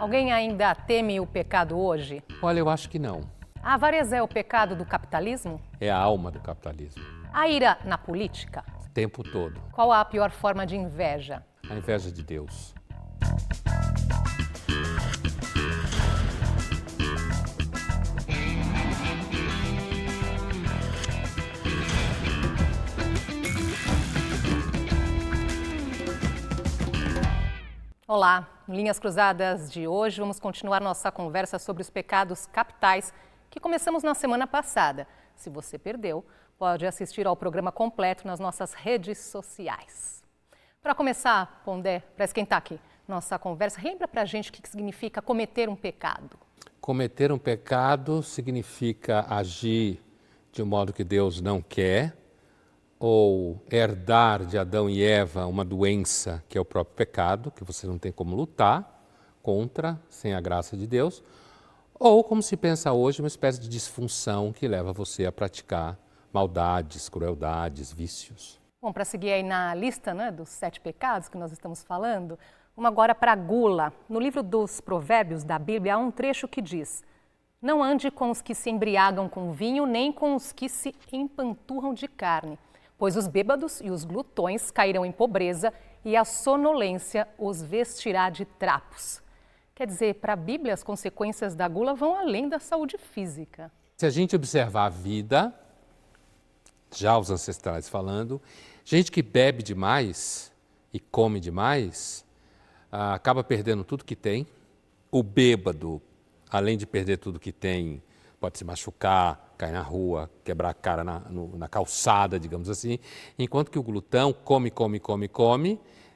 Alguém ainda teme o pecado hoje? Olha, eu acho que não. A avareza é o pecado do capitalismo? É a alma do capitalismo. A ira na política? O tempo todo. Qual a pior forma de inveja? A inveja de Deus. Olá, em Linhas Cruzadas de hoje vamos continuar nossa conversa sobre os pecados capitais que começamos na semana passada. Se você perdeu, pode assistir ao programa completo nas nossas redes sociais. Para começar, Pondé, para esquentar aqui nossa conversa, lembra pra gente o que significa cometer um pecado. Cometer um pecado significa agir de um modo que Deus não quer, ou herdar de Adão e Eva uma doença que é o próprio pecado, que você não tem como lutar contra, sem a graça de Deus, ou, como se pensa hoje, uma espécie de disfunção que leva você a praticar maldades, crueldades, vícios. Bom, para seguir aí na lista, né, dos 7 pecados que nós estamos falando, vamos agora para a gula. No livro dos Provérbios da Bíblia há um trecho que diz: "Não ande com os que se embriagam com vinho, nem com os que se empanturram de carne, pois os bêbados e os glutões cairão em pobreza e a sonolência os vestirá de trapos." Quer dizer, para a Bíblia, as consequências da gula vão além da saúde física. Se a gente observar a vida, já os ancestrais falando, gente que bebe demais e come demais, acaba perdendo tudo que tem. O bêbado, além de perder tudo que tem, pode se machucar, cair na rua, quebrar a cara na calçada, digamos assim. Enquanto que o glutão come,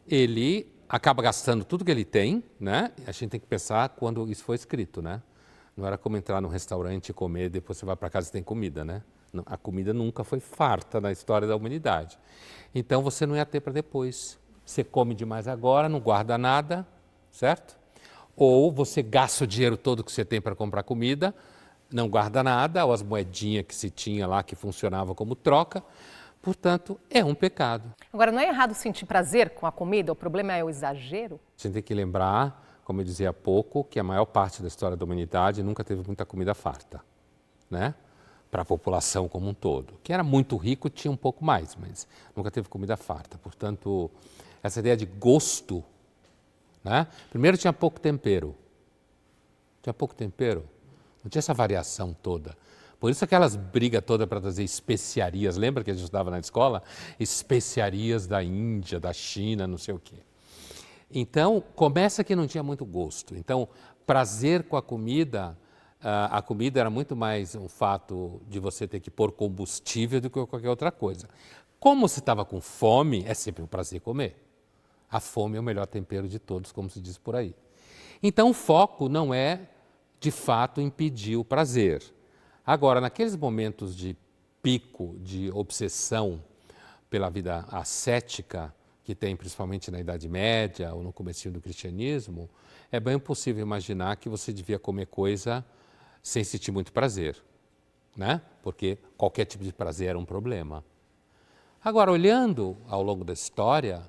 ele acaba gastando tudo que ele tem, né? A gente tem que pensar quando isso foi escrito, né? Não era como entrar num restaurante e comer, depois você vai para casa e tem comida, né? A comida nunca foi farta na história da humanidade. Então você não ia ter para depois. Você come demais agora, não guarda nada, certo? Ou você gasta o dinheiro todo que você tem para comprar comida, não guarda nada, ou as moedinhas que se tinha lá que funcionava como troca. Portanto, é um pecado. Agora, não é errado sentir prazer com a comida? O problema é o exagero? A gente tem que lembrar, como eu dizia há pouco, que a maior parte da história da humanidade nunca teve muita comida farta, né? Para a população como um todo. Quem era muito rico tinha um pouco mais, mas nunca teve comida farta. Portanto, essa ideia de gosto, né? Primeiro tinha pouco tempero. Não tinha essa variação toda. Por isso aquelas brigas todas para trazer especiarias, lembra que a gente estudava na escola? Especiarias da Índia, da China, não sei o quê. Então, começa que não tinha muito gosto. Então, prazer com a comida era muito mais um fato de você ter que pôr combustível do que qualquer outra coisa. Como você estava com fome, é sempre um prazer comer. A fome é o melhor tempero de todos, como se diz por aí. Então, o foco não é, de fato, impedir o prazer. Agora, naqueles momentos de pico, de obsessão pela vida ascética, que tem principalmente na Idade Média ou no comecinho do cristianismo, é bem possível imaginar que você devia comer coisa sem sentir muito prazer, né? Porque qualquer tipo de prazer era um problema. Agora, olhando ao longo da história,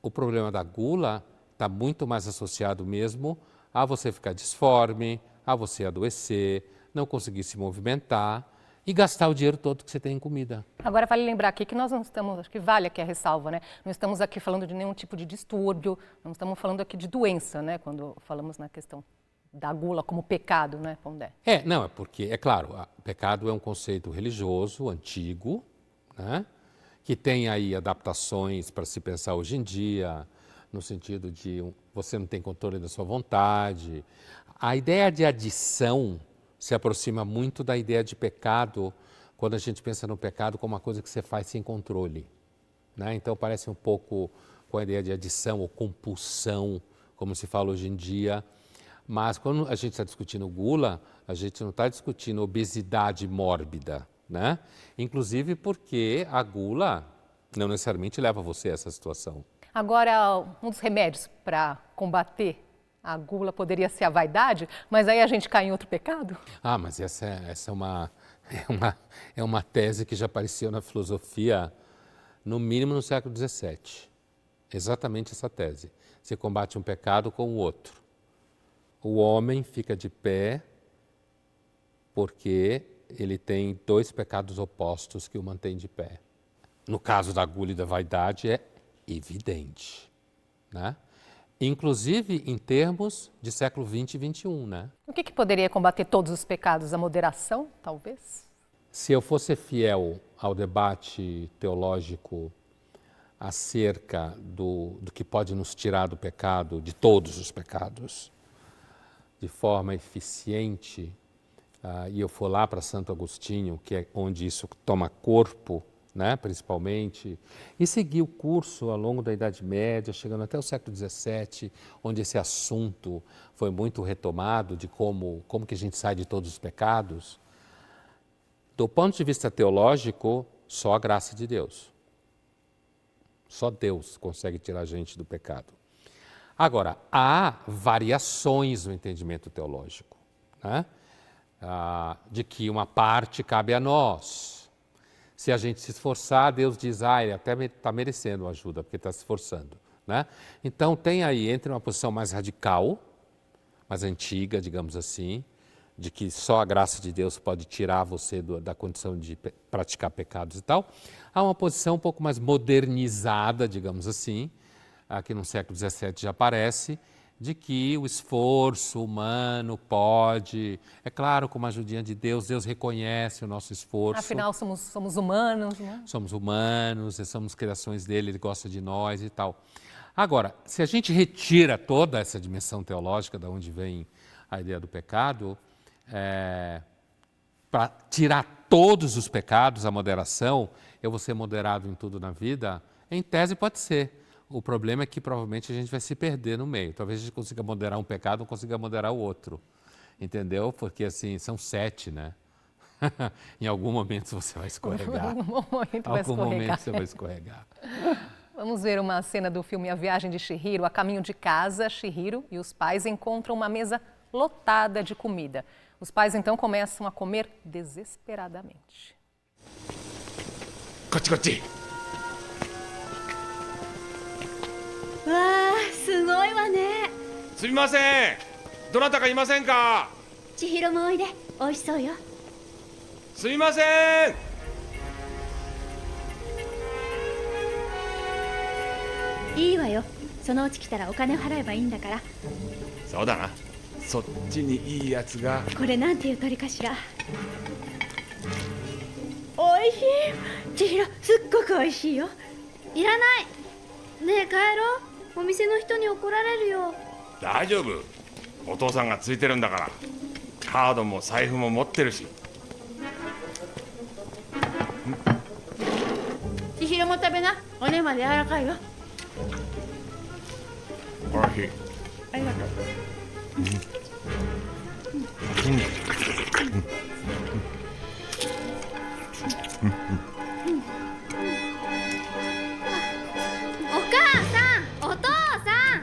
o problema da gula está muito mais associado mesmo a você ficar disforme, a você adoecer, não conseguir se movimentar e gastar o dinheiro todo que você tem em comida. Agora, vale lembrar aqui que nós não estamos, acho que vale aqui a ressalva, né? Não estamos aqui falando de nenhum tipo de distúrbio, não estamos falando aqui de doença, né? Quando falamos na questão da gula como pecado, né, Pondé? É porque, é claro, pecado é um conceito religioso, antigo, né? Que tem aí adaptações para se pensar hoje em dia, no sentido de você não tem controle da sua vontade. A ideia de adição se aproxima muito da ideia de pecado, quando a gente pensa no pecado como uma coisa que você faz sem controle, né? Então parece um pouco com a ideia de adição ou compulsão, como se fala hoje em dia. Mas quando a gente está discutindo gula, a gente não está discutindo obesidade mórbida, né? Inclusive porque a gula não necessariamente leva você a essa situação. Agora, um dos remédios para combater a gula poderia ser a vaidade, mas aí a gente cai em outro pecado? Mas essa é uma tese que já apareceu na filosofia, no mínimo no século XVII. Exatamente essa tese. Você combate um pecado com o outro. o homem fica de pé porque ele tem dois pecados opostos que o mantêm de pé. No caso da gula e da vaidade é evidente, né? Inclusive em termos de século 20 e 21, né? O que poderia combater todos os pecados? A moderação, talvez? Se eu fosse fiel ao debate teológico acerca do que pode nos tirar do pecado, de todos os pecados, de forma eficiente, e eu for lá para Santo Agostinho, que é onde isso toma corpo, né, principalmente, e seguir o curso ao longo da Idade Média, chegando até o século XVII, onde esse assunto foi muito retomado de como que a gente sai de todos os pecados. Do ponto de vista teológico, só a graça de Deus. Só Deus consegue tirar a gente do pecado. Agora, há variações no entendimento teológico, né? De que uma parte cabe a nós. Se a gente se esforçar, Deus diz, ele até está merecendo ajuda, porque está se esforçando, né? Então, tem aí entre uma posição mais radical, mais antiga, digamos assim, de que só a graça de Deus pode tirar você da condição de praticar pecados e tal, há uma posição um pouco mais modernizada, digamos assim, que no século XVII já aparece, de que o esforço humano pode, é claro, com uma ajudinha de Deus, Deus reconhece o nosso esforço. Afinal, somos humanos, né? Somos humanos, somos criações dele, ele gosta de nós e tal. Agora, se a gente retira toda essa dimensão teológica, de onde vem a ideia do pecado, para tirar todos os pecados, a moderação, eu vou ser moderado em tudo na vida, em tese pode ser. O problema é que provavelmente a gente vai se perder no meio. Talvez a gente consiga moderar um pecado, não consiga moderar o outro. Entendeu? Porque assim, são 7, né? Em algum momento você vai escorregar. Em algum momento você vai escorregar. Vamos ver uma cena do filme A Viagem de Chihiro. A caminho de casa, Chihiro e os pais encontram uma mesa lotada de comida. Os pais então começam a comer desesperadamente. こっちこっち。わあ、すごいわね。すみません。どなたかいませんか。千尋もおいで。美味しそうよ。すみません。いいわよ。そのうち来たらお金を払えばいいんだから。そうだな。そっちにいいやつが。これなんていう鳥かしら。おいしい。千尋、すっごくおいしいよ。いらない。ねえ帰ろう。お店の人に怒られるよ。大丈夫。お父さんがついてるんだから。カードも財布も持ってるし。千尋も食べな。骨まで柔らかいよ。おいしい。ありがとう。お母さん、お父さん。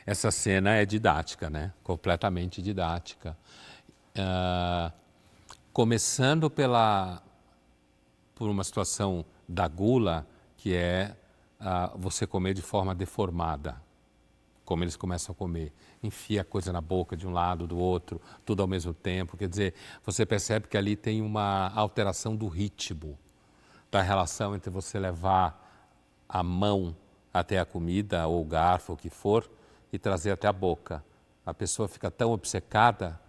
Essa cena é didática, né? Completamente didática. Começando por uma situação da gula, que é você comer de forma deformada, como eles começam a comer. Enfia a coisa na boca de um lado, do outro, tudo ao mesmo tempo. Quer dizer, você percebe que ali tem uma alteração do ritmo, da relação entre você levar a mão até a comida ou o garfo, o que for, e trazer até a boca. A pessoa fica tão obcecada,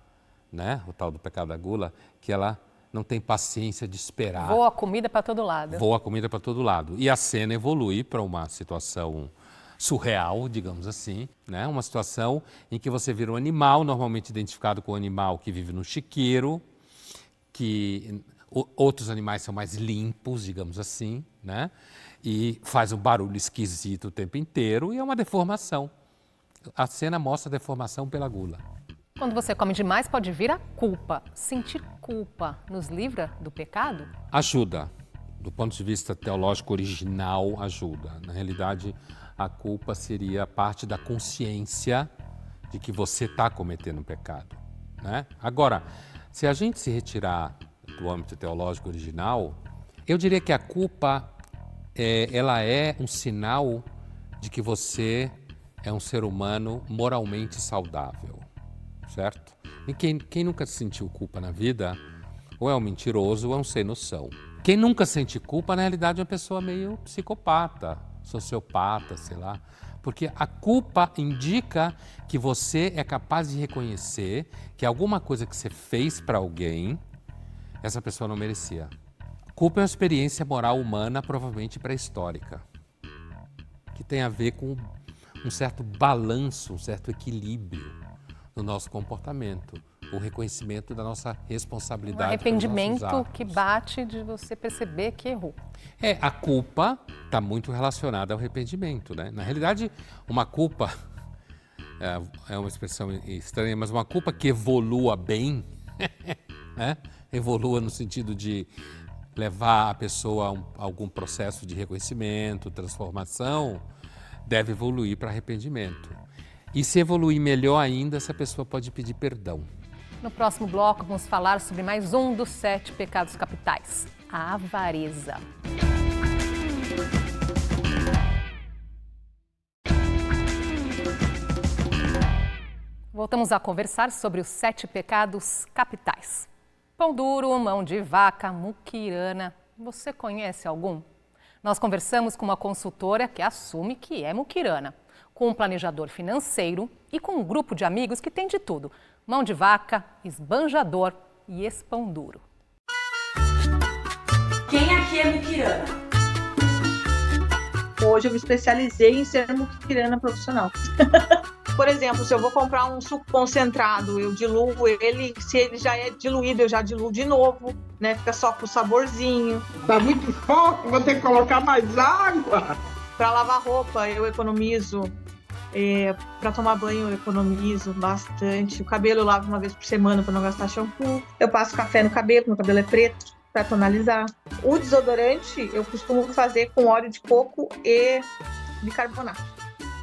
né, o tal do pecado da gula, que ela não tem paciência de esperar. Voa a comida para todo lado. Voa a comida para todo lado. E a cena evolui para uma situação surreal, digamos assim, né? Uma situação em que você vira um animal, normalmente identificado com o animal que vive no chiqueiro, que outros animais são mais limpos, digamos assim, né? E faz um barulho esquisito o tempo inteiro e é uma deformação. A cena mostra a deformação pela gula. Quando você come demais, pode vir a culpa. Sentir culpa nos livra do pecado? Ajuda. Do ponto de vista teológico original, ajuda. Na realidade, a culpa seria parte da consciência de que você está cometendo um pecado, né? Agora, se a gente se retirar do âmbito teológico original, eu diria que a culpa ela é um sinal de que você é um ser humano moralmente saudável, certo? E quem nunca sentiu culpa na vida, ou é um mentiroso ou é um sem noção. Quem nunca sente culpa, na realidade, é uma pessoa meio psicopata, sociopata, sei lá. Porque a culpa indica que você é capaz de reconhecer que alguma coisa que você fez para alguém, essa pessoa não merecia. Culpa é uma experiência moral humana, provavelmente pré-histórica, que tem a ver com um certo balanço, um certo equilíbrio no nosso comportamento, o reconhecimento da nossa responsabilidade. Um arrependimento pelos nossos atos. que bate de você perceber que errou. A culpa está muito relacionada ao arrependimento, né? Na realidade, uma culpa, é uma expressão estranha, mas uma culpa que evolua bem, né? Evolua no sentido de levar a pessoa a algum processo de reconhecimento, transformação, deve evoluir para arrependimento. E se evoluir melhor ainda, essa pessoa pode pedir perdão. No próximo bloco, vamos falar sobre mais um dos 7 pecados capitais, a avareza. Voltamos a conversar sobre os 7 pecados capitais. Pão duro, mão de vaca, muquirana. Você conhece algum? Nós conversamos com uma consultora que assume que é muquirana, com um planejador financeiro e com um grupo de amigos que tem de tudo. Mão de vaca, esbanjador e ex-pão duro. Quem aqui é muquirana? Hoje eu me especializei em ser muquirana profissional. Por exemplo, se eu vou comprar um suco concentrado, eu diluo ele, se ele já é diluído, eu já diluo de novo, né? Fica só com o saborzinho. Tá muito forte, vou ter que colocar mais água. Para lavar roupa, eu economizo. Para tomar banho, eu economizo bastante. O cabelo eu lavo uma vez por semana para não gastar shampoo. Eu passo café no cabelo, meu cabelo é preto, para tonalizar. O desodorante eu costumo fazer com óleo de coco e bicarbonato.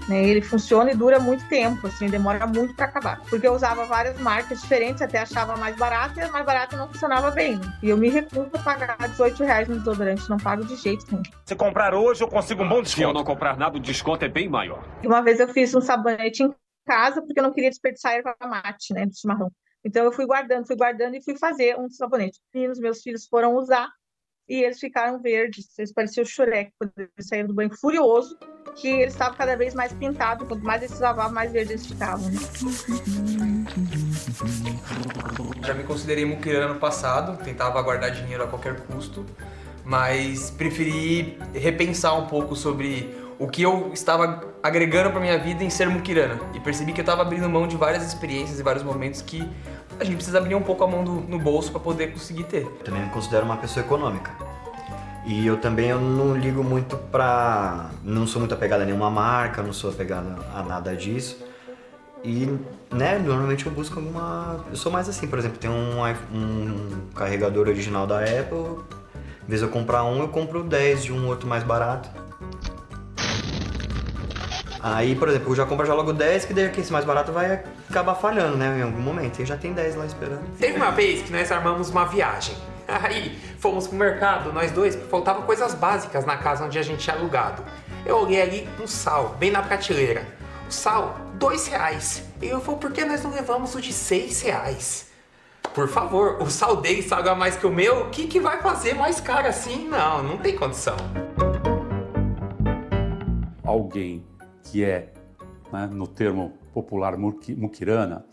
Ele funciona e dura muito tempo, assim, demora muito para acabar. Porque eu usava várias marcas diferentes, até achava mais barata, e a mais barata não funcionava bem. E eu me recuso a pagar R$18 no desodorante, não pago de jeito nenhum. Se comprar hoje, eu consigo um bom desconto. Se eu não comprar nada, o desconto é bem maior. Uma vez eu fiz um sabonete em casa, porque eu não queria desperdiçar erva mate, né, do chimarrão. Então eu fui guardando e fui fazer um sabonete. E os meus filhos foram usar e eles ficaram verdes. Eles pareciam o Shrek, quando eles saíram do banho furioso, que eles estavam cada vez mais pintados. Quanto mais eles lavavam, mais verdes eles ficavam. Né? Já me considerei muquirana no passado, tentava guardar dinheiro a qualquer custo, mas preferi repensar um pouco sobre o que eu estava agregando para minha vida em ser muquirana. E percebi que eu estava abrindo mão de várias experiências e vários momentos que a gente precisa abrir um pouco a mão no bolso para poder conseguir ter. Também me considero uma pessoa econômica. E eu não ligo muito pra... Não sou muito apegado a nenhuma marca, não sou apegado a nada disso. E, né, normalmente eu busco alguma... Eu sou mais assim, por exemplo, tem um carregador original da Apple. Em vez de eu comprar eu compro 10 de um outro mais barato. Aí, por exemplo, eu já compro logo 10, que daí esse mais barato vai acabar falhando, né, em algum momento. E já tem 10 lá esperando. Teve uma vez que nós armamos uma viagem. Aí, fomos pro mercado, nós dois, faltavam coisas básicas na casa onde a gente tinha alugado. Eu olhei ali um sal, bem na prateleira. O sal, R$2. E eu falei, por que nós não levamos o de R$6? Por favor, o sal dele salga mais que o meu, o que vai fazer mais caro assim? Não tem condição. alguém que é, né, no termo popular muquirana,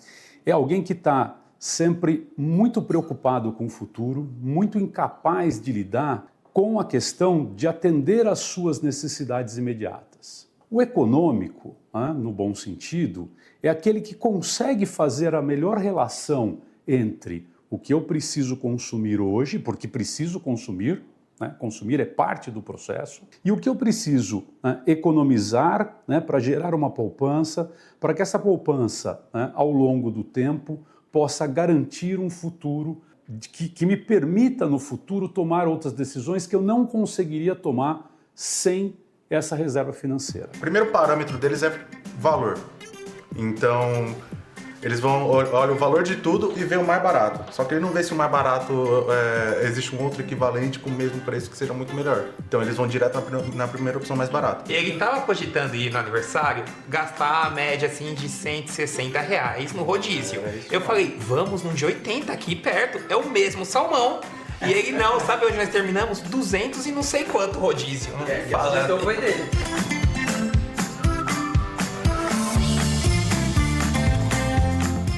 é alguém que está sempre muito preocupado com o futuro, muito incapaz de lidar com a questão de atender às suas necessidades imediatas. O econômico, no bom sentido, é aquele que consegue fazer a melhor relação entre o que eu preciso consumir hoje, porque preciso consumir, né? Consumir é parte do processo, e o que eu preciso economizar, né, para gerar uma poupança, para que essa poupança, né, ao longo do tempo, possa garantir um futuro que me permita no futuro tomar outras decisões que eu não conseguiria tomar sem essa reserva financeira. O primeiro parâmetro deles é valor. Então, eles olham o valor de tudo e vê o mais barato. Só que ele não vê se o mais barato existe um outro equivalente com o mesmo preço que seja muito melhor. Então eles vão direto na primeira opção mais barata. Ele tava cogitando ir no aniversário, gastar a média assim de R$160 no rodízio. Eu falei, vamos num de 80 aqui perto, é o mesmo salmão. E ele não, sabe onde nós terminamos? 200 e não sei quanto rodízio. Então foi dele.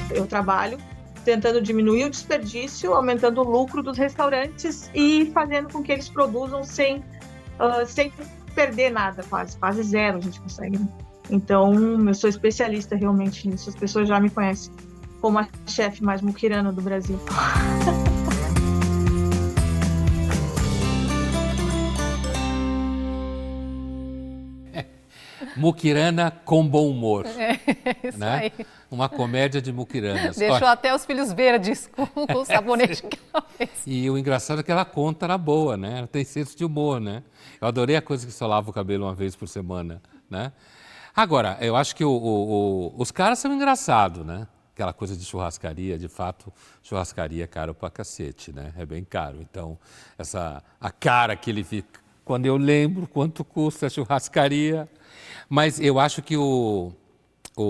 Eu trabalho tentando diminuir o desperdício, aumentando o lucro dos restaurantes e fazendo com que eles produzam sem perder nada, quase zero a gente consegue. Então, eu sou especialista realmente nisso. As pessoas já me conhecem como a chefe mais muquirana do Brasil. Muquirana com bom humor. Isso né? aí. Uma comédia de muquiranas. Deixou Olha, até os filhos verdes com o sabonete que ela fez. E o engraçado é que ela conta na boa, né? Ela tem senso de humor, né? Eu adorei a coisa que só lava o cabelo uma vez por semana, né? Agora, eu acho que os caras são engraçados, né? Aquela coisa de churrascaria, de fato, churrascaria é caro pra cacete, né? É bem caro. Então, a cara que ele fica, quando eu lembro quanto custa a churrascaria. Mas eu acho que o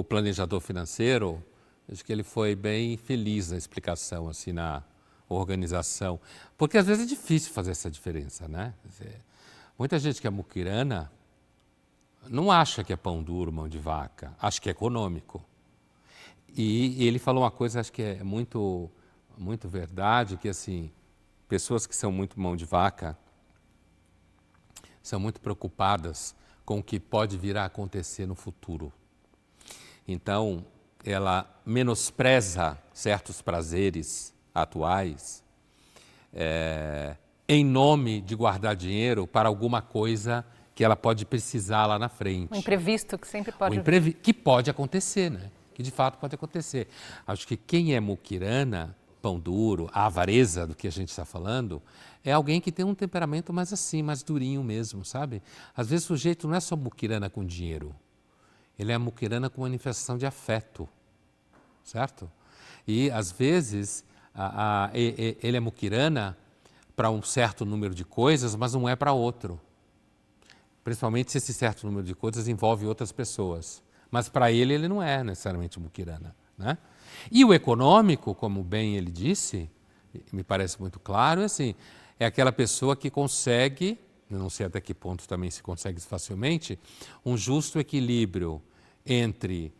planejador financeiro, acho que ele foi bem feliz na explicação, assim, na organização. Porque às vezes é difícil fazer essa diferença, né? Quer dizer, muita gente que é muquirana não acha que é pão duro, mão de vaca, acha que é econômico. E ele falou uma coisa, acho que é muito, muito verdade, que assim, pessoas que são muito mão de vaca são muito preocupadas com o que pode vir a acontecer no futuro. Então, ela menospreza certos prazeres atuais em nome de guardar dinheiro para alguma coisa que ela pode precisar lá na frente. Um imprevisto que sempre pode vir. Que pode acontecer, né? Que de fato pode acontecer. Acho que quem é muquirana, pão duro, a avareza do que a gente está falando, é alguém que tem um temperamento mais assim, mais durinho mesmo, sabe? Às vezes o sujeito não é só muquirana com dinheiro, ele é muquirana com manifestação de afeto, certo? E às vezes ele é muquirana para um certo número de coisas, mas não é para outro. Principalmente se esse certo número de coisas envolve outras pessoas. Mas para ele não é necessariamente muquirana, né? E o econômico, como bem ele disse, me parece muito claro, assim, é aquela pessoa que consegue, eu não sei até que ponto também se consegue facilmente, um justo equilíbrio entre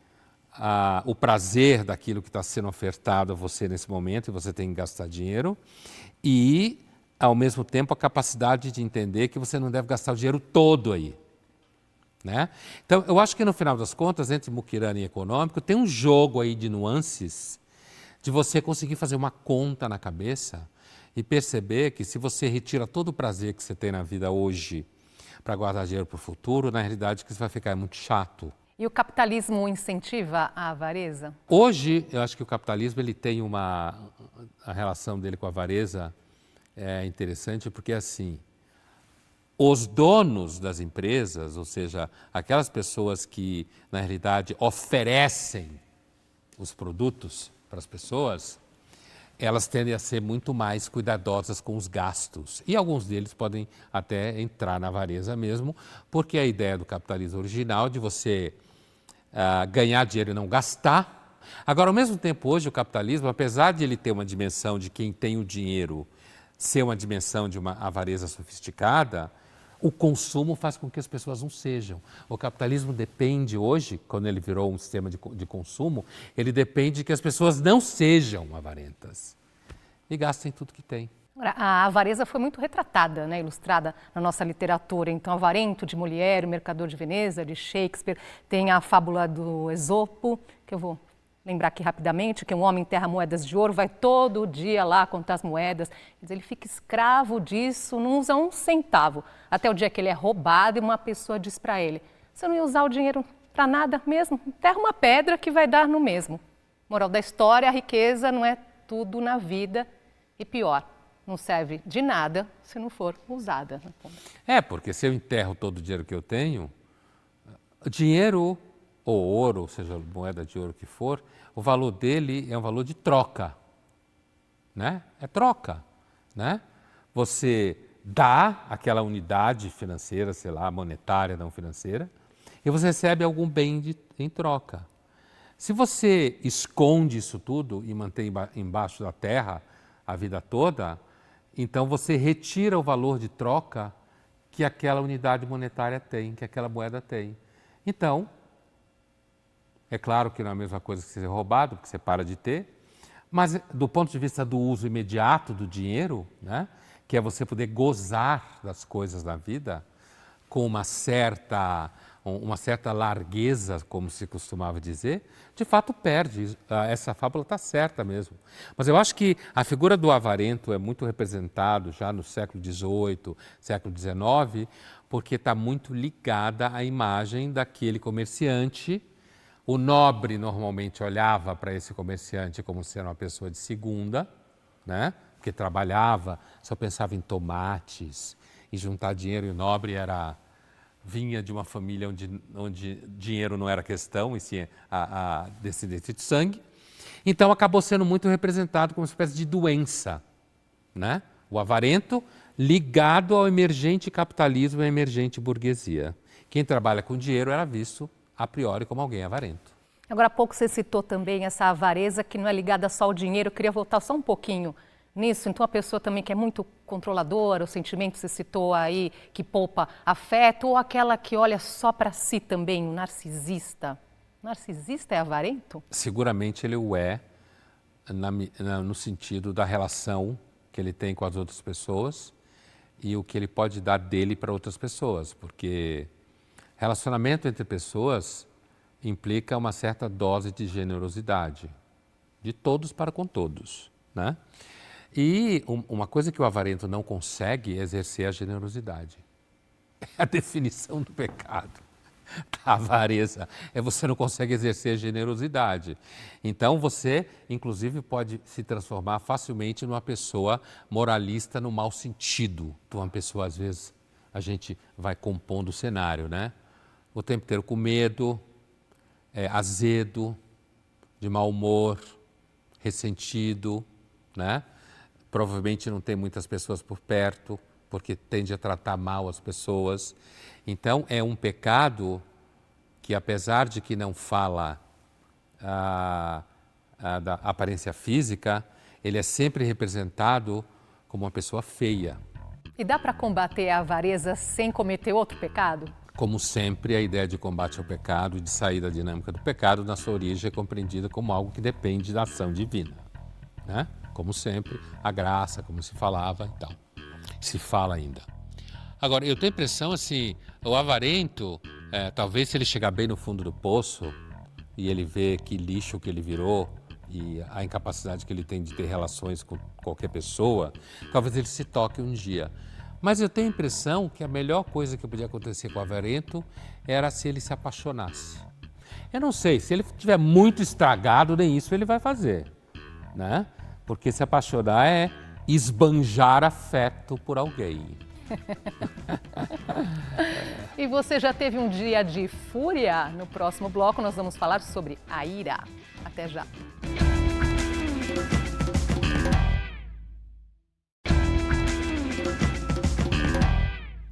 o prazer daquilo que está sendo ofertado a você nesse momento, e você tem que gastar dinheiro, e, ao mesmo tempo, a capacidade de entender que você não deve gastar o dinheiro todo aí. Né? Então, eu acho que no final das contas, entre muquirana e econômico, tem um jogo aí de nuances de você conseguir fazer uma conta na cabeça e perceber que se você retira todo o prazer que você tem na vida hoje para guardar dinheiro para o futuro, na realidade que isso vai ficar muito chato. E o capitalismo incentiva a avareza? Hoje, eu acho que o capitalismo ele tem a relação dele com a avareza é interessante porque assim, os donos das empresas, ou seja, aquelas pessoas que, na realidade, oferecem os produtos para as pessoas, elas tendem a ser muito mais cuidadosas com os gastos. E alguns deles podem até entrar na avareza mesmo, porque a ideia do capitalismo original de você ganhar dinheiro e não gastar. Agora, ao mesmo tempo, hoje o capitalismo, apesar de ele ter uma dimensão de quem tem o dinheiro ser uma dimensão de uma avareza sofisticada, O consumo faz com que as pessoas não sejam. O capitalismo depende hoje, quando ele virou um sistema de consumo, ele depende de que as pessoas não sejam avarentas e gastem tudo que têm. A avareza foi muito retratada, né, ilustrada na nossa literatura. Então, Avarento, de Molière, O Mercador de Veneza, de Shakespeare. Tem a fábula do Esopo, que eu vou lembrar aqui rapidamente, que um homem enterra moedas de ouro, vai todo dia lá contar as moedas. Ele fica escravo disso, não usa um centavo. Até o dia que ele é roubado e uma pessoa diz para ele, você não ia usar o dinheiro para nada mesmo? Enterra uma pedra que vai dar no mesmo. Moral da história, a riqueza não é tudo na vida e pior, não serve de nada se não for usada. Porque se eu enterro todo o dinheiro que eu tenho, dinheiro ou ouro, ou seja, moeda de ouro que for, o valor dele é um valor de troca, né? É troca, né? Você dá aquela unidade financeira, sei lá, monetária, não financeira, e você recebe algum bem em troca. Se você esconde isso tudo e mantém embaixo da terra a vida toda, então você retira o valor de troca que aquela unidade monetária tem, que aquela moeda tem. Então, é claro que não é a mesma coisa que ser roubado, porque você para de ter, mas do ponto de vista do uso imediato do dinheiro, né, que é você poder gozar das coisas na vida com uma certa largueza, como se costumava dizer, de fato perde. Essa fábula está certa mesmo. Mas eu acho que a figura do avarento é muito representado já no século XVIII, século XIX, porque está muito ligada à imagem daquele comerciante. O nobre normalmente olhava para esse comerciante como sendo uma pessoa de segunda, né? Porque trabalhava, só pensava em tomates, em juntar dinheiro, e o nobre vinha de uma família onde dinheiro não era questão, e sim a descendência de sangue. Então acabou sendo muito representado como uma espécie de doença, né? O avarento ligado ao emergente capitalismo e à emergente burguesia. Quem trabalha com dinheiro era visto a priori como alguém avarento. Agora há pouco você citou também essa avareza que não é ligada só ao dinheiro. Eu queria voltar só um pouquinho nisso. Então a pessoa também que é muito controladora, o sentimento que você citou aí, que poupa afeto, ou aquela que olha só para si também, o narcisista. O narcisista é avarento? Seguramente ele o é, no sentido da relação que ele tem com as outras pessoas e o que ele pode dar dele para outras pessoas, porque relacionamento entre pessoas implica uma certa dose de generosidade, de todos para com todos, né? E uma coisa que o avarento não consegue é exercer a generosidade. É a definição do pecado, da avareza. Você não consegue exercer a generosidade. Então você, inclusive, pode se transformar facilmente numa pessoa moralista no mau sentido. Então, uma pessoa, às vezes, a gente vai compondo o cenário, né? O tempo inteiro com medo, azedo, de mau humor, ressentido, né? Provavelmente não tem muitas pessoas por perto, porque tende a tratar mal as pessoas. Então, é um pecado que, apesar de que não fala da aparência física, ele é sempre representado como uma pessoa feia. E dá para combater a avareza sem cometer outro pecado? Como sempre, a ideia de combate ao pecado e de sair da dinâmica do pecado, na sua origem, é compreendida como algo que depende da ação divina, né? Como sempre, a graça, como se falava e tal. Se fala ainda. Agora, eu tenho a impressão, assim, o avarento, talvez se ele chegar bem no fundo do poço e ele vê que lixo que ele virou e a incapacidade que ele tem de ter relações com qualquer pessoa, talvez ele se toque um dia. Mas eu tenho a impressão que a melhor coisa que podia acontecer com o avarento era se ele se apaixonasse. Eu não sei, se ele estiver muito estragado, nem isso ele vai fazer, né? Porque se apaixonar é esbanjar afeto por alguém. E você já teve um dia de fúria? No próximo bloco nós vamos falar sobre a ira. Até já.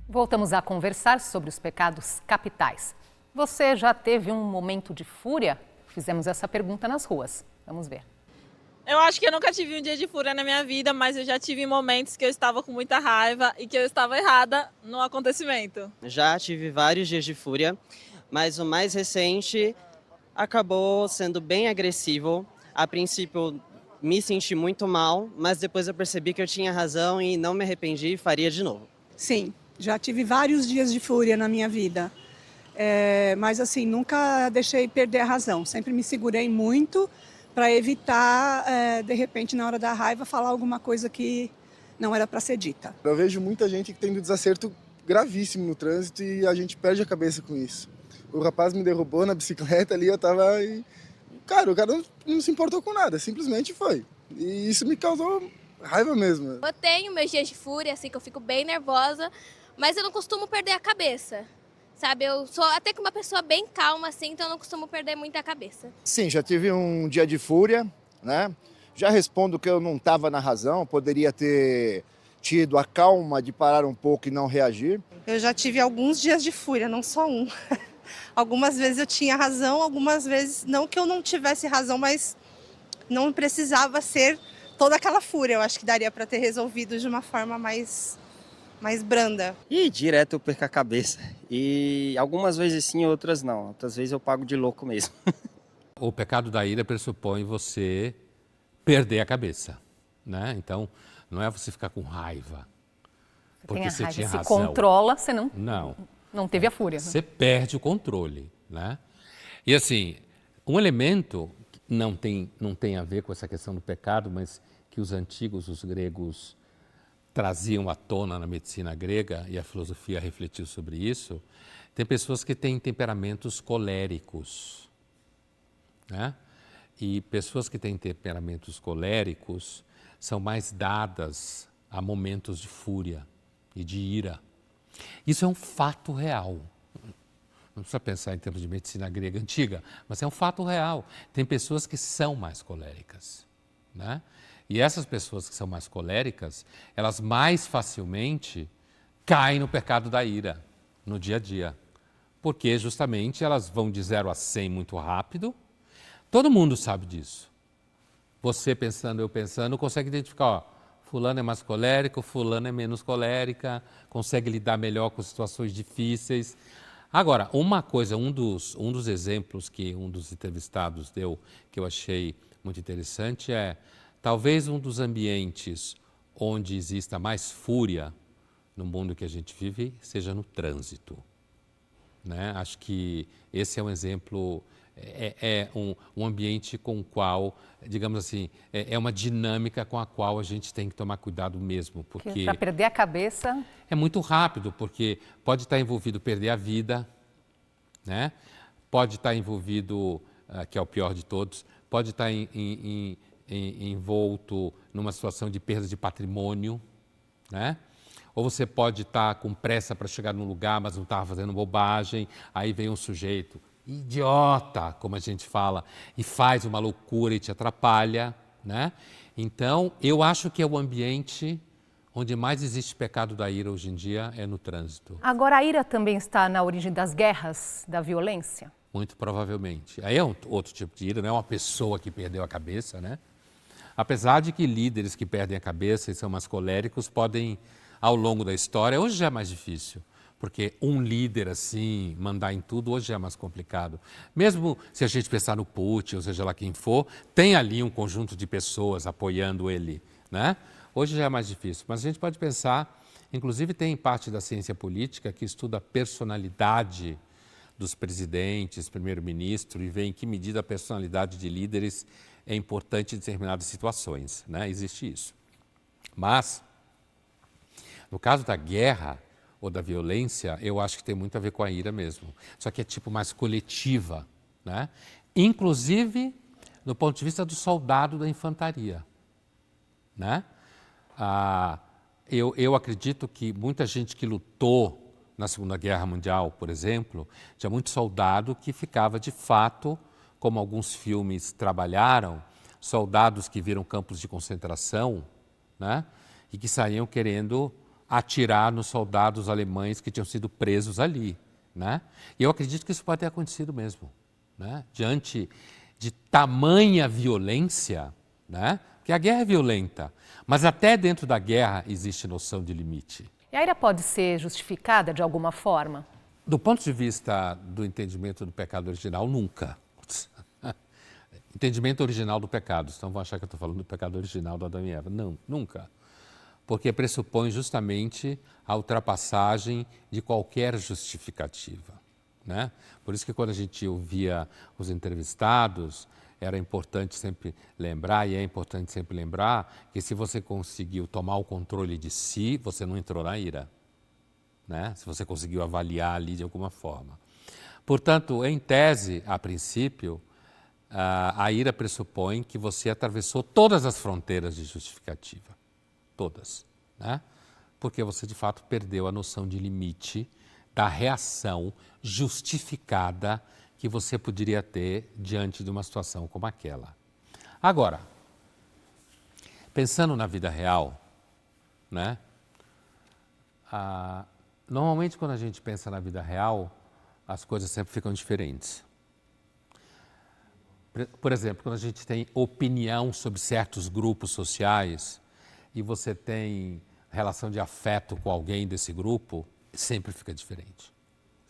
Voltamos a conversar sobre os pecados capitais. Você já teve um momento de fúria? Fizemos essa pergunta nas ruas. Vamos ver. Eu acho que eu nunca tive um dia de fúria na minha vida, mas eu já tive momentos que eu estava com muita raiva e que eu estava errada no acontecimento. Já tive vários dias de fúria, mas o mais recente acabou sendo bem agressivo. A princípio, me senti muito mal, mas depois eu percebi que eu tinha razão e não me arrependi e faria de novo. Sim, já tive vários dias de fúria na minha vida, mas assim, nunca deixei perder a razão. Sempre me segurei muito para evitar, de repente, na hora da raiva, falar alguma coisa que não era para ser dita. Eu vejo muita gente que tem um desacerto gravíssimo no trânsito e a gente perde a cabeça com isso. O rapaz me derrubou na bicicleta ali, eu tava... Cara, o cara não se importou com nada, simplesmente foi. E isso me causou raiva mesmo. Eu tenho meus dias de fúria, assim, que eu fico bem nervosa, mas eu não costumo perder a cabeça. Sabe, eu sou até que uma pessoa bem calma, assim, então eu não costumo perder muito a cabeça. Sim, já tive um dia de fúria, né? Já respondo que eu não estava na razão, poderia ter tido a calma de parar um pouco e não reagir. Eu já tive alguns dias de fúria, não só um. Algumas vezes eu tinha razão, algumas vezes não que eu não tivesse razão, mas não precisava ser toda aquela fúria. Eu acho que daria para ter resolvido de uma forma mais branda. E direto eu perco a cabeça. E algumas vezes sim, outras não. Outras vezes eu pago de louco mesmo. O pecado da ira pressupõe você perder a cabeça, né? Então, não é você ficar com raiva. Porque você tinha razão. Se controla, você não teve a fúria. Você perde o controle, né? E assim, um elemento que não tem a ver com essa questão do pecado, mas que os antigos, os gregos, traziam à tona na medicina grega, e a filosofia refletiu sobre isso, tem pessoas que têm temperamentos coléricos, né? E pessoas que têm temperamentos coléricos são mais dadas a momentos de fúria e de ira. Isso é um fato real. Não precisa pensar em termos de medicina grega antiga, mas é um fato real. Tem pessoas que são mais coléricas, né? E essas pessoas que são mais coléricas, elas mais facilmente caem no pecado da ira, no dia a dia. Porque justamente elas vão de 0 a 100 muito rápido. Todo mundo sabe disso. Você pensando, eu pensando, consegue identificar, ó, fulano é mais colérico, fulano é menos colérica, consegue lidar melhor com situações difíceis. Agora, uma coisa, um dos exemplos que um dos entrevistados deu, que eu achei muito interessante, é talvez um dos ambientes onde exista mais fúria no mundo que a gente vive seja no trânsito, né? Acho que esse é um exemplo, um ambiente com o qual, digamos assim, é uma dinâmica com a qual a gente tem que tomar cuidado mesmo. Porque para perder a cabeça... É muito rápido, porque pode estar envolvido perder a vida, né? Pode estar envolvido, que é o pior de todos, pode estar envolto numa situação de perda de patrimônio, né? Ou você pode estar com pressa para chegar num lugar, mas não estava fazendo bobagem, aí vem um sujeito idiota, como a gente fala, e faz uma loucura e te atrapalha, né? Então, eu acho que é o ambiente onde mais existe pecado da ira hoje em dia é no trânsito. Agora, a ira também está na origem das guerras, da violência? Muito provavelmente. Aí é outro tipo de ira, não é uma pessoa que perdeu a cabeça, né? Apesar de que líderes que perdem a cabeça e são mais coléricos podem, ao longo da história, hoje já é mais difícil, porque um líder assim, mandar em tudo, hoje é mais complicado. Mesmo se a gente pensar no Putin, ou seja lá quem for, tem ali um conjunto de pessoas apoiando ele, né? Hoje já é mais difícil, mas a gente pode pensar, inclusive tem parte da ciência política que estuda a personalidade dos presidentes, primeiro-ministro, e vê em que medida a personalidade de líderes é importante em determinadas situações, né? Existe isso. Mas, no caso da guerra ou da violência, eu acho que tem muito a ver com a ira mesmo. Só que é tipo mais coletiva, né? Inclusive do ponto de vista do soldado da infantaria, né? Eu acredito que muita gente que lutou na Segunda Guerra Mundial, por exemplo, tinha muito soldado que ficava de fato, como alguns filmes trabalharam, soldados que viram campos de concentração, né? E que saíam querendo atirar nos soldados alemães que tinham sido presos ali, né? E eu acredito que isso pode ter acontecido mesmo, né? Diante de tamanha violência, né? Porque a guerra é violenta, mas até dentro da guerra existe noção de limite. E a ira pode ser justificada de alguma forma? Do ponto de vista do entendimento do pecado original, nunca. Entendimento original do pecado, então vão achar que eu estou falando do pecado original do Adão e Eva. Não, nunca. Porque pressupõe justamente a ultrapassagem de qualquer justificativa, né? Por isso que quando a gente ouvia os entrevistados, era importante sempre lembrar, e é importante sempre lembrar, que se você conseguiu tomar o controle de si, você não entrou na ira, né? Se você conseguiu avaliar ali de alguma forma. Portanto, em tese, a princípio, a ira pressupõe que você atravessou todas as fronteiras de justificativa. Todas, né? Porque você, de fato, perdeu a noção de limite da reação justificada que você poderia ter diante de uma situação como aquela. Agora, pensando na vida real, né? Normalmente, quando a gente pensa na vida real, as coisas sempre ficam diferentes. Por exemplo, quando a gente tem opinião sobre certos grupos sociais e você tem relação de afeto com alguém desse grupo, sempre fica diferente,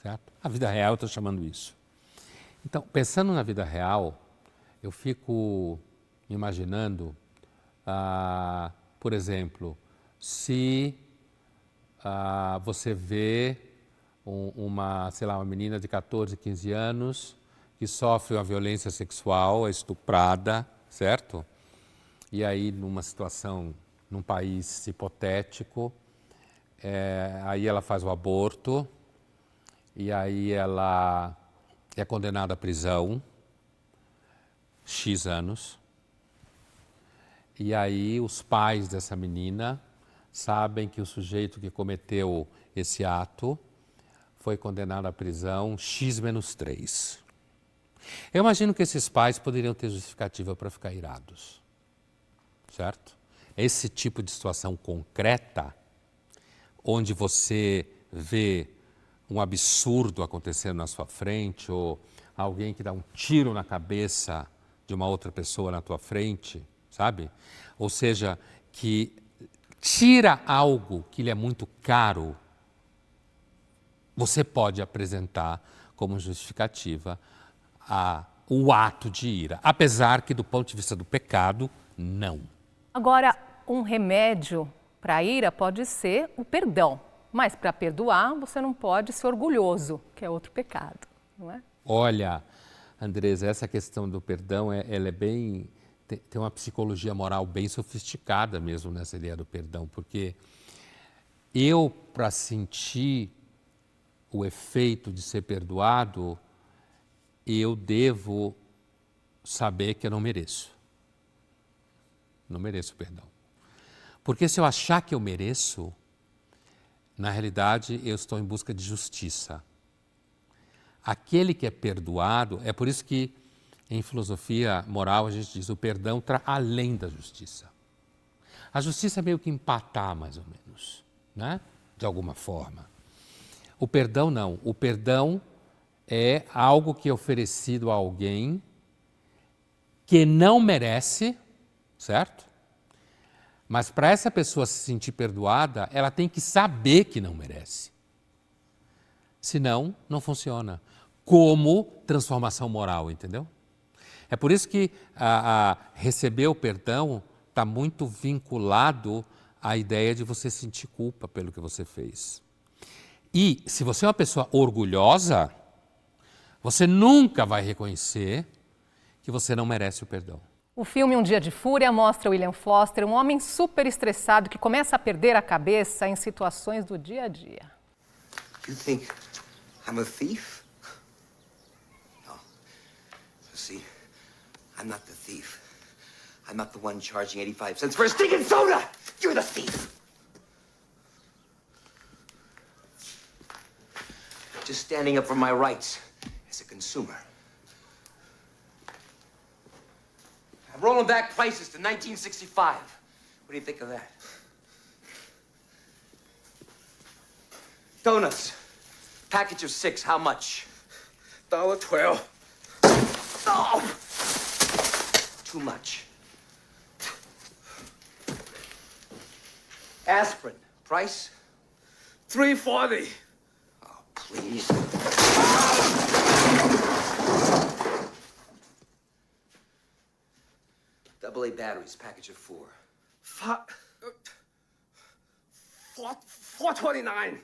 certo? A vida real, eu estou chamando isso. Então, pensando na vida real, eu fico imaginando, por exemplo, se você vê uma menina de 14, 15 anos que sofre uma violência sexual, é estuprada, certo? E aí, numa situação, num país hipotético, aí ela faz o aborto, e aí ela é condenada à prisão, X anos, e aí os pais dessa menina sabem que o sujeito que cometeu esse ato foi condenado à prisão X-3. Eu imagino que esses pais poderiam ter justificativa para ficar irados, certo? Esse tipo de situação concreta, onde você vê um absurdo acontecendo na sua frente, ou alguém que dá um tiro na cabeça de uma outra pessoa na tua frente, sabe? Ou seja, que tira algo que lhe é muito caro, você pode apresentar como justificativa o ato de ira, apesar que do ponto de vista do pecado, não. Agora, um remédio para a ira pode ser o perdão, mas para perdoar você não pode ser orgulhoso, que é outro pecado, não é? Olha, Andresa, essa questão do perdão, ela é bem... Tem uma psicologia moral bem sofisticada mesmo nessa ideia do perdão, porque eu, para sentir o efeito de ser perdoado, eu devo saber que eu não mereço. Não mereço perdão. Porque se eu achar que eu mereço, na realidade eu estou em busca de justiça. Aquele que é perdoado, é por isso que em filosofia moral a gente diz o perdão está além da justiça. A justiça é meio que empatar, mais ou menos, né? De alguma forma. O perdão não. O perdão é algo que é oferecido a alguém que não merece, certo? Mas para essa pessoa se sentir perdoada, ela tem que saber que não merece. Senão, não funciona. Como transformação moral, entendeu? É por isso que receber o perdão está muito vinculado à ideia de você sentir culpa pelo que você fez. E se você é uma pessoa orgulhosa, você nunca vai reconhecer que você não merece o perdão. O filme Um Dia de Fúria mostra William Foster, um homem super estressado que começa a perder a cabeça em situações do dia a dia. You think I'm a thief? No. See, I'm not the thief. I'm not the one charging 85 cents for a stinking soda! You're the thief! Just standing up for my rights as a consumer. I'm rolling back prices to 1965. What do you think of that? Donuts. Package of 6, how much? $1.12. Oh! Too much. Aspirin. Price? $3.40. Oh, please. AA batteries, package of 4. $4.29.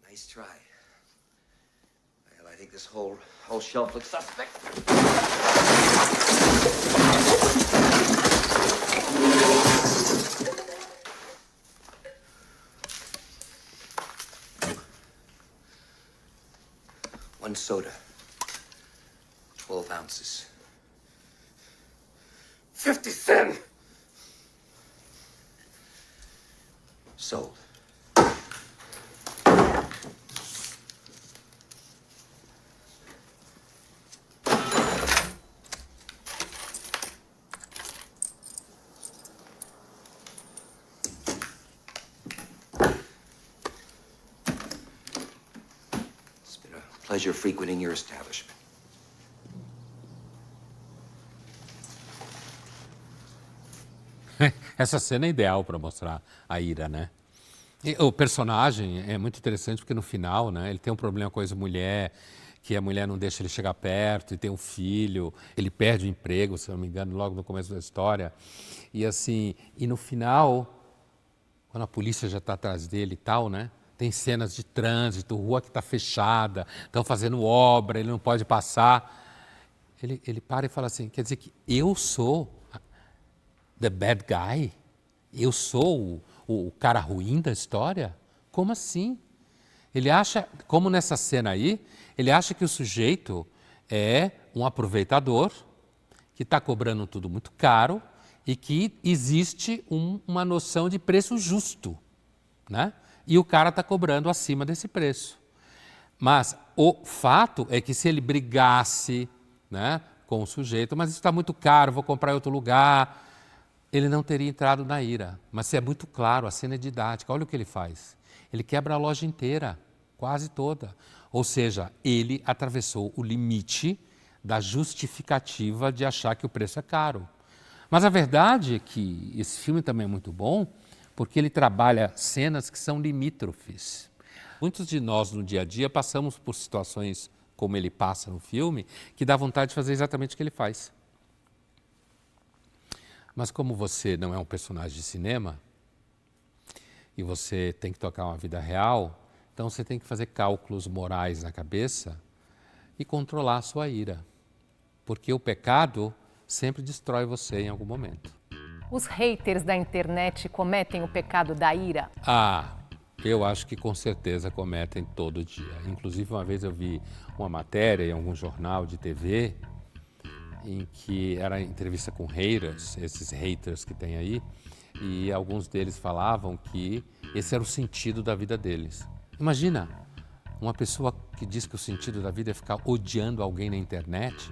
Nice try. Well, I think this whole shelf looks suspect. One soda. 12 ounces. 50 cents. Sold. It's been a pleasure frequenting your establishment. Essa cena é ideal para mostrar a ira, né? E o personagem é muito interessante porque no final, né, ele tem um problema com a ex-mulher, que a mulher não deixa ele chegar perto, e tem um filho, ele perde o emprego, se não me engano, logo no começo da história. E assim, e no final, quando a polícia já está atrás dele e tal, né? Tem cenas de trânsito, rua que está fechada, estão fazendo obra, ele não pode passar. Ele para e fala assim, quer dizer que eu sou the bad guy? Eu sou o cara ruim da história? Como assim? Ele acha, como nessa cena aí, ele acha que o sujeito é um aproveitador, que está cobrando tudo muito caro e que existe uma noção de preço justo, né? E o cara está cobrando acima desse preço. Mas o fato é que se ele brigasse, né, com o sujeito, mas isso está muito caro, vou comprar em outro lugar, ele não teria entrado na ira. Mas é muito claro, a cena é didática. Olha o que ele faz. Ele quebra a loja inteira, quase toda. Ou seja, ele atravessou o limite da justificativa de achar que o preço é caro. Mas a verdade é que esse filme também é muito bom porque ele trabalha cenas que são limítrofes. Muitos de nós no dia a dia passamos por situações como ele passa no filme que dá vontade de fazer exatamente o que ele faz. Mas como você não é um personagem de cinema e você tem que tocar uma vida real, então você tem que fazer cálculos morais na cabeça e controlar a sua ira. Porque o pecado sempre destrói você em algum momento. Os haters da internet cometem o pecado da ira? Eu acho que com certeza cometem todo dia. Inclusive uma vez eu vi uma matéria em algum jornal de TV em que era entrevista com haters, esses haters que tem aí, e alguns deles falavam que esse era o sentido da vida deles. Imagina, uma pessoa que diz que o sentido da vida é ficar odiando alguém na internet.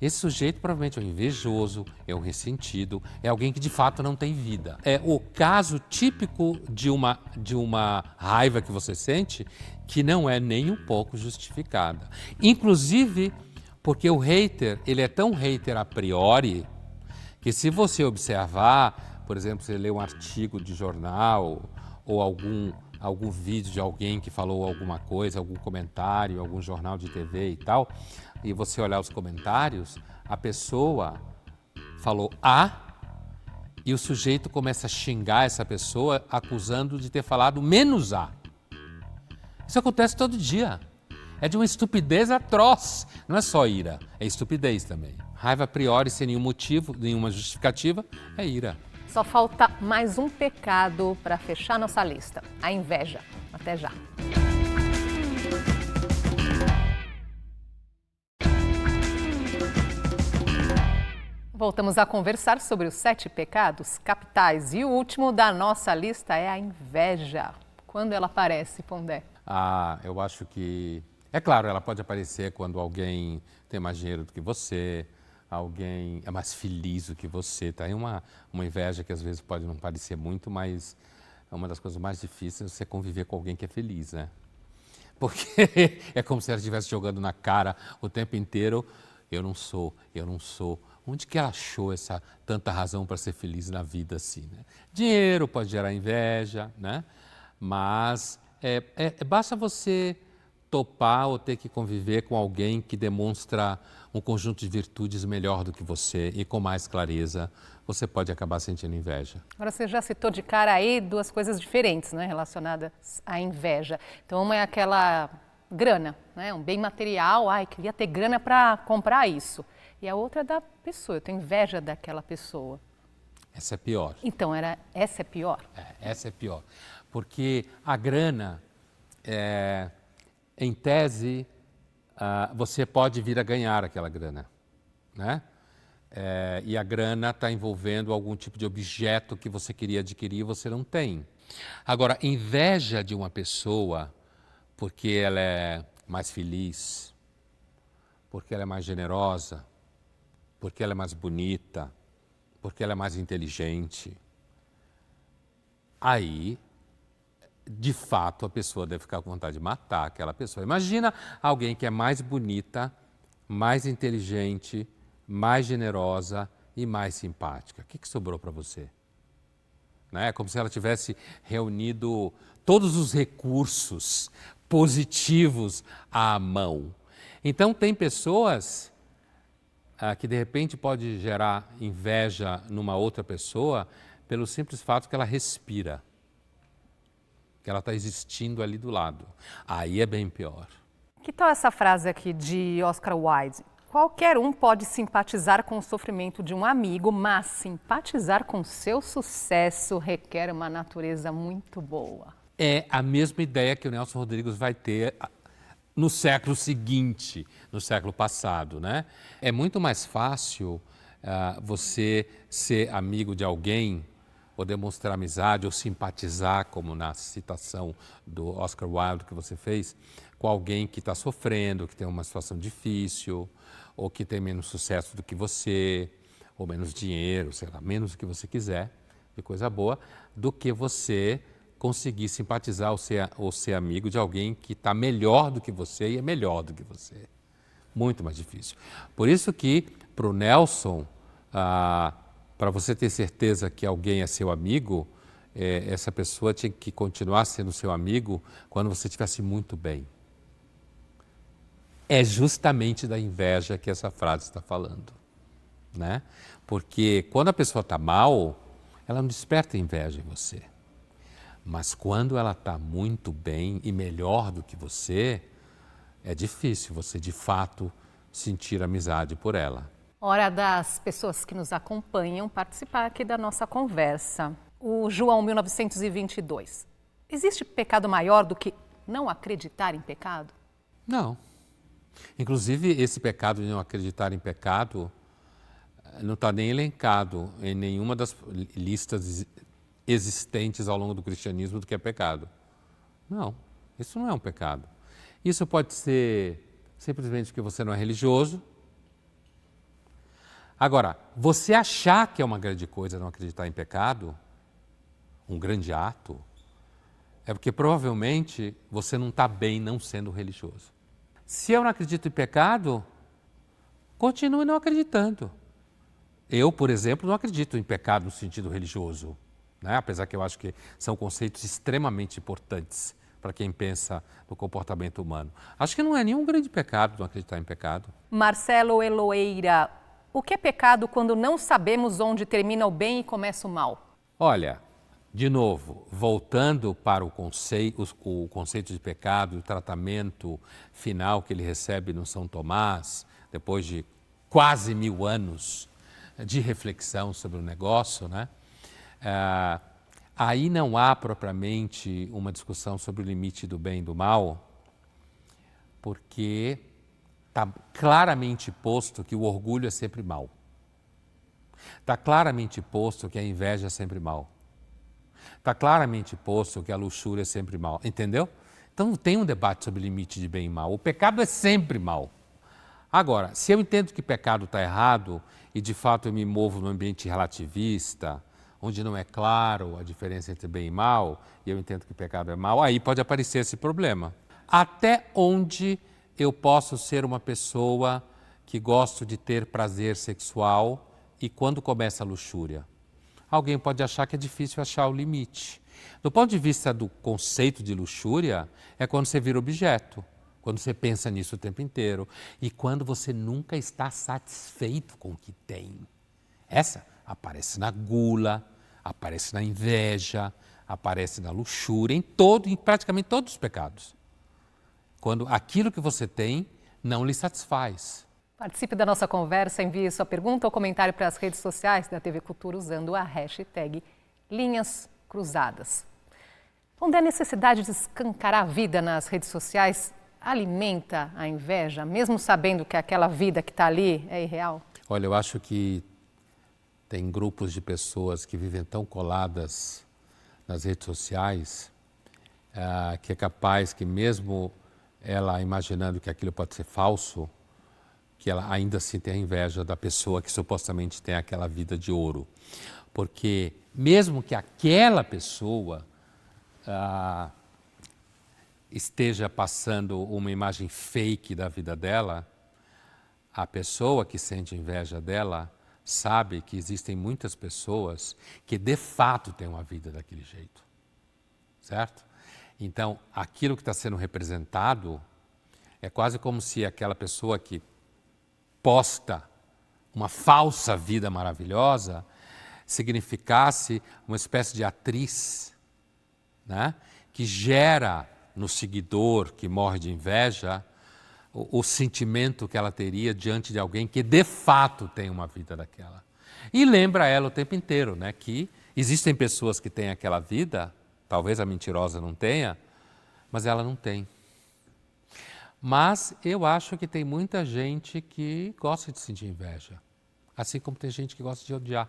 Esse sujeito provavelmente é um invejoso, é um ressentido, é alguém que de fato não tem vida. É o caso típico de uma raiva que você sente que não é nem um pouco justificada. Inclusive porque o hater, ele é tão hater a priori, que se você observar, por exemplo, você lê um artigo de jornal ou algum vídeo de alguém que falou alguma coisa, algum comentário, algum jornal de TV e tal, e você olhar os comentários, a pessoa falou A e o sujeito começa a xingar essa pessoa acusando de ter falado menos A. Isso acontece todo dia. É de uma estupidez atroz. Não é só ira, é estupidez também. Raiva a priori, sem nenhum motivo, nenhuma justificativa, é ira. Só falta mais um pecado para fechar nossa lista: a inveja. Até já. Voltamos a conversar sobre os 7 pecados capitais. E o último da nossa lista é a inveja. Quando ela aparece, Pondé? Eu acho que... É claro, ela pode aparecer quando alguém tem mais dinheiro do que você, alguém é mais feliz do que você. Tá? É uma inveja que às vezes pode não parecer muito, mas é uma das coisas mais difíceis você conviver com alguém que é feliz, né? Porque é como se ela estivesse jogando na cara o tempo inteiro. Eu não sou Onde que ela achou tanta razão para ser feliz na vida assim, né? Dinheiro pode gerar inveja, né? Mas basta você topar ou ter que conviver com alguém que demonstra um conjunto de virtudes melhor do que você e com mais clareza, você pode acabar sentindo inveja. Agora, você já citou de cara aí duas coisas diferentes, né, relacionadas à inveja. Então, uma é aquela grana, né, um bem material, queria ter grana para comprar isso. E a outra é da pessoa, eu tenho inveja daquela pessoa. Essa é pior. Então, essa é pior? Essa é pior. Porque a grana, em tese, você pode vir a ganhar aquela grana, né? E a grana está envolvendo algum tipo de objeto que você queria adquirir e você não tem. Agora, inveja de uma pessoa porque ela é mais feliz, porque ela é mais generosa, porque ela é mais bonita, porque ela é mais inteligente. Aí, de fato, a pessoa deve ficar com vontade de matar aquela pessoa. Imagina alguém que é mais bonita, mais inteligente, mais generosa e mais simpática. O que sobrou para você? Né? É como se ela tivesse reunido todos os recursos positivos à mão. Então, tem pessoas que de repente pode gerar inveja numa outra pessoa pelo simples fato que ela respira, que ela está existindo ali do lado. Aí é bem pior. Que tal essa frase aqui de Oscar Wilde? Qualquer um pode simpatizar com o sofrimento de um amigo, mas simpatizar com seu sucesso requer uma natureza muito boa. É a mesma ideia que o Nelson Rodrigues vai ter no século seguinte, no século passado, né? É muito mais fácil você ser amigo de alguém, ou demonstrar amizade, ou simpatizar, como na citação do Oscar Wilde que você fez, com alguém que está sofrendo, que tem uma situação difícil, ou que tem menos sucesso do que você, ou menos dinheiro, sei lá, menos do que você quiser, de coisa boa, do que você conseguir simpatizar ou ser amigo de alguém que está melhor do que você e é melhor do que você. Muito mais difícil. Por isso que, para o Nelson, para você ter certeza que alguém é seu amigo, essa pessoa tinha que continuar sendo seu amigo quando você estivesse muito bem. É justamente da inveja que essa frase está falando, né? Porque quando a pessoa está mal, ela não desperta inveja em você. Mas quando ela está muito bem e melhor do que você, é difícil você, de fato, sentir amizade por ela. Hora das pessoas que nos acompanham participar aqui da nossa conversa. O João 1922. Existe pecado maior do que não acreditar em pecado? Não. Inclusive, esse pecado de não acreditar em pecado não está nem elencado em nenhuma das listas existentes ao longo do cristianismo do que é pecado. Não, isso não é um pecado. Isso pode ser simplesmente porque você não é religioso. Agora, você achar que é uma grande coisa não acreditar em pecado, um grande ato, é porque provavelmente você não está bem não sendo religioso. Se eu não acredito em pecado, continue não acreditando. Eu, por exemplo, não acredito em pecado no sentido religioso, né? Apesar que eu acho que são conceitos extremamente importantes para quem pensa no comportamento humano. Acho que não é nenhum grande pecado não acreditar em pecado. Marcelo Eloeira, o que é pecado quando não sabemos onde termina o bem e começa o mal? Olha, de novo, voltando para o conceito de pecado e o tratamento final que ele recebe no São Tomás, depois de quase 1000 anos de reflexão sobre o negócio, né? Aí não há propriamente uma discussão sobre o limite do bem e do mal, porque está claramente posto que o orgulho é sempre mal. Está claramente posto que a inveja é sempre mal. Está claramente posto que a luxúria é sempre mal, entendeu? Então não tem um debate sobre limite de bem e mal. O pecado é sempre mal. Agora, se eu entendo que pecado está errado e de fato eu me movo num ambiente relativista, onde não é claro a diferença entre bem e mal, e eu entendo que pecado é mal, aí pode aparecer esse problema. Até onde eu posso ser uma pessoa que gosto de ter prazer sexual e quando começa a luxúria? Alguém pode achar que é difícil achar o limite. Do ponto de vista do conceito de luxúria, é quando você vira objeto, quando você pensa nisso o tempo inteiro e quando você nunca está satisfeito com o que tem. Essa aparece na gula, aparece na inveja, aparece na luxúria, em praticamente todos os pecados. Quando aquilo que você tem não lhe satisfaz. Participe da nossa conversa, envie sua pergunta ou comentário para as redes sociais da TV Cultura usando a hashtag Linhas Cruzadas. Onde a necessidade de escancarar a vida nas redes sociais alimenta a inveja, mesmo sabendo que aquela vida que está ali é irreal? Olha, eu acho que tem grupos de pessoas que vivem tão coladas nas redes sociais que é capaz que mesmo ela imaginando que aquilo pode ser falso, que ela ainda assim tem a inveja da pessoa que supostamente tem aquela vida de ouro. Porque mesmo que aquela pessoa esteja passando uma imagem fake da vida dela, a pessoa que sente inveja dela sabe que existem muitas pessoas que de fato têm uma vida daquele jeito, certo? Então, aquilo que está sendo representado é quase como se aquela pessoa que posta uma falsa vida maravilhosa significasse uma espécie de atriz, né? Que gera no seguidor que morre de inveja o sentimento que ela teria diante de alguém que de fato tem uma vida daquela. E lembra ela o tempo inteiro, né, que existem pessoas que têm aquela vida, talvez a mentirosa não tenha, mas ela não tem. Mas eu acho que tem muita gente que gosta de sentir inveja, assim como tem gente que gosta de odiar.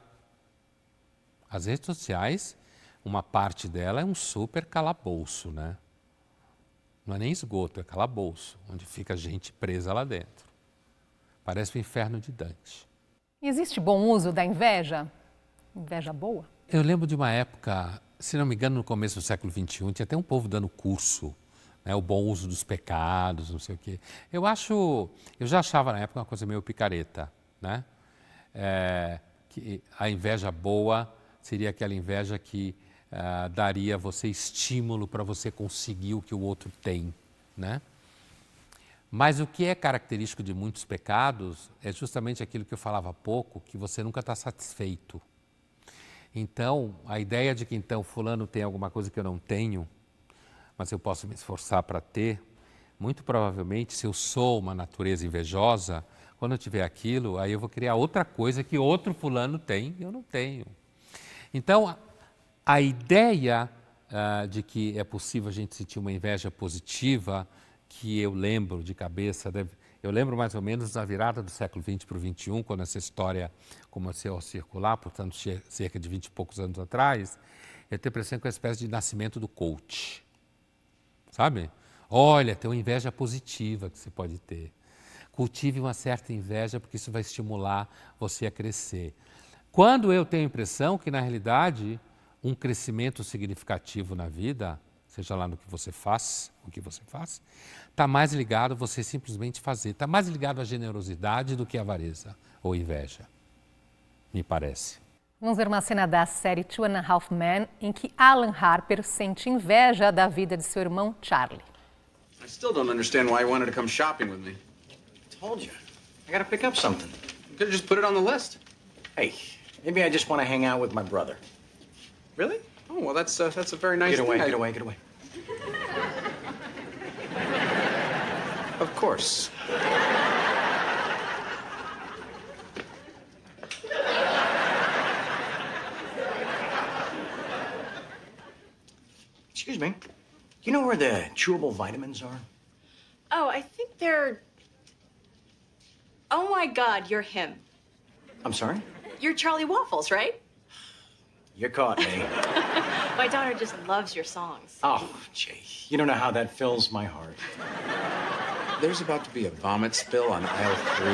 As redes sociais, uma parte dela é um super calabouço, né? Não é nem esgoto, é calabouço, onde fica gente presa lá dentro. Parece o inferno de Dante. Existe bom uso da inveja? Inveja boa? Eu lembro de uma época, se não me engano, no começo do século XXI, tinha até um povo dando curso, né, o bom uso dos pecados, não sei o quê. Eu já achava na época uma coisa meio picareta, né? Que a inveja boa seria aquela inveja que daria a você estímulo para você conseguir o que o outro tem, né? Mas o que é característico de muitos pecados é justamente aquilo que eu falava há pouco, que você nunca está satisfeito. Então, a ideia de que então fulano tem alguma coisa que eu não tenho, mas eu posso me esforçar para ter, muito provavelmente, se eu sou uma natureza invejosa, quando eu tiver aquilo, aí eu vou criar outra coisa que outro fulano tem e eu não tenho. Então, a ideia de que é possível a gente sentir uma inveja positiva, que eu lembro de cabeça, eu lembro mais ou menos da virada do século XX para o XXI, quando essa história começou a circular, portanto, cerca de 20 e poucos anos atrás, eu tenho a impressão que é uma espécie de nascimento do coach. Sabe? Olha, tem uma inveja positiva que você pode ter. Cultive uma certa inveja, porque isso vai estimular você a crescer. Quando eu tenho a impressão que, na realidade, um crescimento significativo na vida, seja lá no que você faz, está mais ligado a você simplesmente fazer, está mais ligado à generosidade do que à avareza ou inveja, me parece. Vamos ver uma cena da série Two and a Half Men, em que Alan Harper sente inveja da vida de seu irmão Charlie. I still don't understand why you wanted to come shopping with me. I told you. I gotta pick up something. You could have just put it on the list. Hey, maybe I just want to hang out with my brother. Really? Oh, well, that's a very nice thing. Get away. Of course. Excuse me. You know where the chewable vitamins are? Oh, I think they're... Oh my God, you're him. I'm sorry? You're Charlie Waffles, right? You caught me. My daughter just loves your songs. Oh, Jay, you don't know how that fills my heart. There's about to be a vomit spill on aisle 3.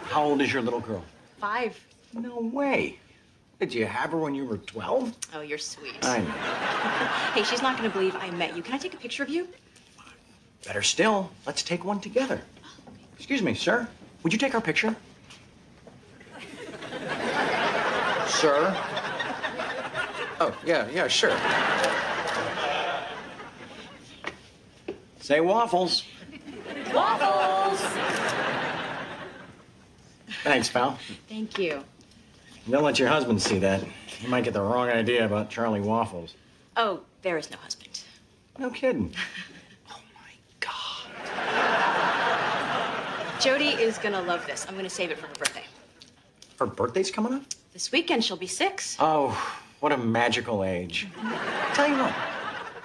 How old is your little girl? 5. No way. Did you have her when you were 12? Oh, you're sweet. I know. Hey, she's not gonna believe I met you. Can I take a picture of you? Better still, let's take one together. Excuse me, sir. Would you take our picture? Sure. Oh, yeah, sure. Say waffles. Waffles! Thanks, pal. Thank you. Don't let your husband see that. He might get the wrong idea about Charlie Waffles. Oh, there is no husband. No kidding. Jody is gonna love this. I'm gonna save it for her birthday. Her birthday's coming up? This weekend, she'll be 6. Oh, what a magical age. Tell you what,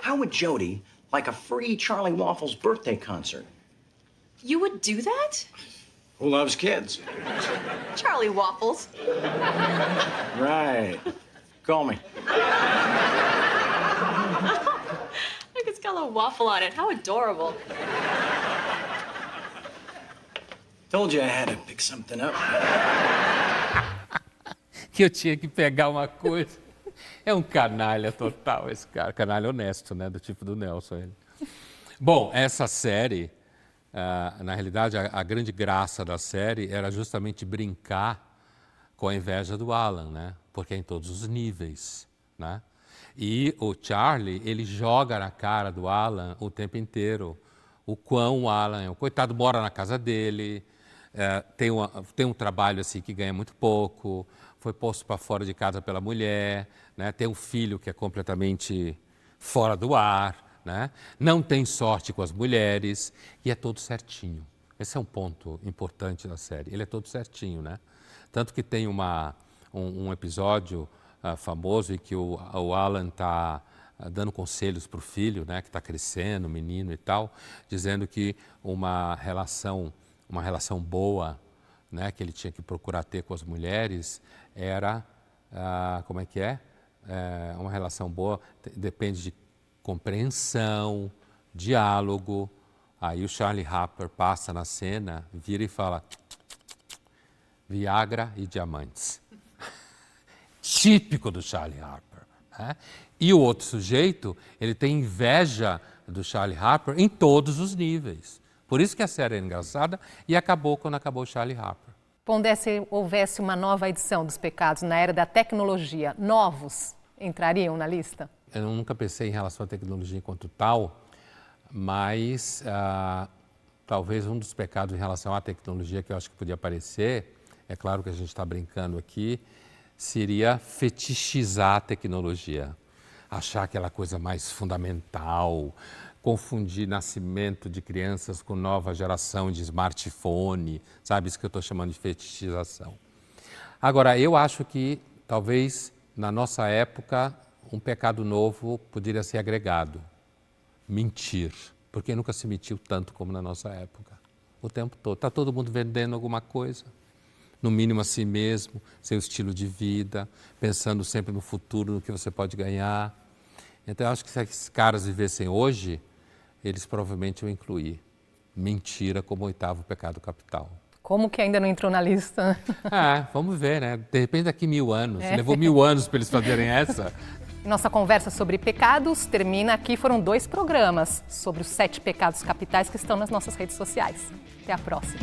how would Jody like a free Charlie Waffles birthday concert? You would do that? Who loves kids? Charlie Waffles. Right. Call me. Look, it's got a little waffle on it. How adorable. Told you I had to pick something up. Que eu tinha que pegar uma coisa. É um canalha total esse cara. Canalha honesto, né? Do tipo do Nelson. Ele. Bom, essa série, na realidade, a grande graça da série era justamente brincar com a inveja do Alan, né? Porque é em todos os níveis, né? E o Charlie, ele joga na cara do Alan o tempo inteiro o quão o Alan é um coitado, mora na casa dele, tem um trabalho assim que ganha muito pouco, foi posto para fora de casa pela mulher, né? Tem um filho que é completamente fora do ar, né? Não tem sorte com as mulheres e é todo certinho. Esse é um ponto importante da série, ele é todo certinho, né? Tanto que tem um episódio famoso em que o Alan está dando conselhos para o filho, né, que está crescendo, menino e tal, dizendo que uma relação boa, né, que ele tinha que procurar ter com as mulheres era, como é que é? Uma relação boa depende de compreensão, diálogo. Aí o Charlie Harper passa na cena, vira e fala: Viagra e diamantes. Típico do Charlie Harper. Né? E o outro sujeito, ele tem inveja do Charlie Harper em todos os níveis. Por isso que a série é engraçada e acabou quando acabou o Charlie Harper. Pondé, se houvesse uma nova edição dos Pecados na era da tecnologia, novos entrariam na lista? Eu nunca pensei em relação à tecnologia enquanto tal, mas talvez um dos pecados em relação à tecnologia que eu acho que podia aparecer, é claro que a gente está brincando aqui, seria fetichizar a tecnologia, achar aquela coisa mais fundamental, confundir nascimento de crianças com nova geração de smartphone, sabe? Isso que eu estou chamando de fetichização. Agora, eu acho que talvez na nossa época um pecado novo poderia ser agregado, mentir, porque nunca se mentiu tanto como na nossa época, o tempo todo. Está todo mundo vendendo alguma coisa. No mínimo a si mesmo, seu estilo de vida, pensando sempre no futuro, no que você pode ganhar. Então, eu acho que se esses caras vivessem hoje, eles provavelmente iam incluir mentira como 8º pecado capital. Como que ainda não entrou na lista? Vamos ver, né? De repente, daqui 1000 anos. Levou 1000 anos para eles fazerem essa. Nossa conversa sobre pecados termina aqui. Foram 2 programas sobre os 7 pecados capitais que estão nas nossas redes sociais. Até a próxima.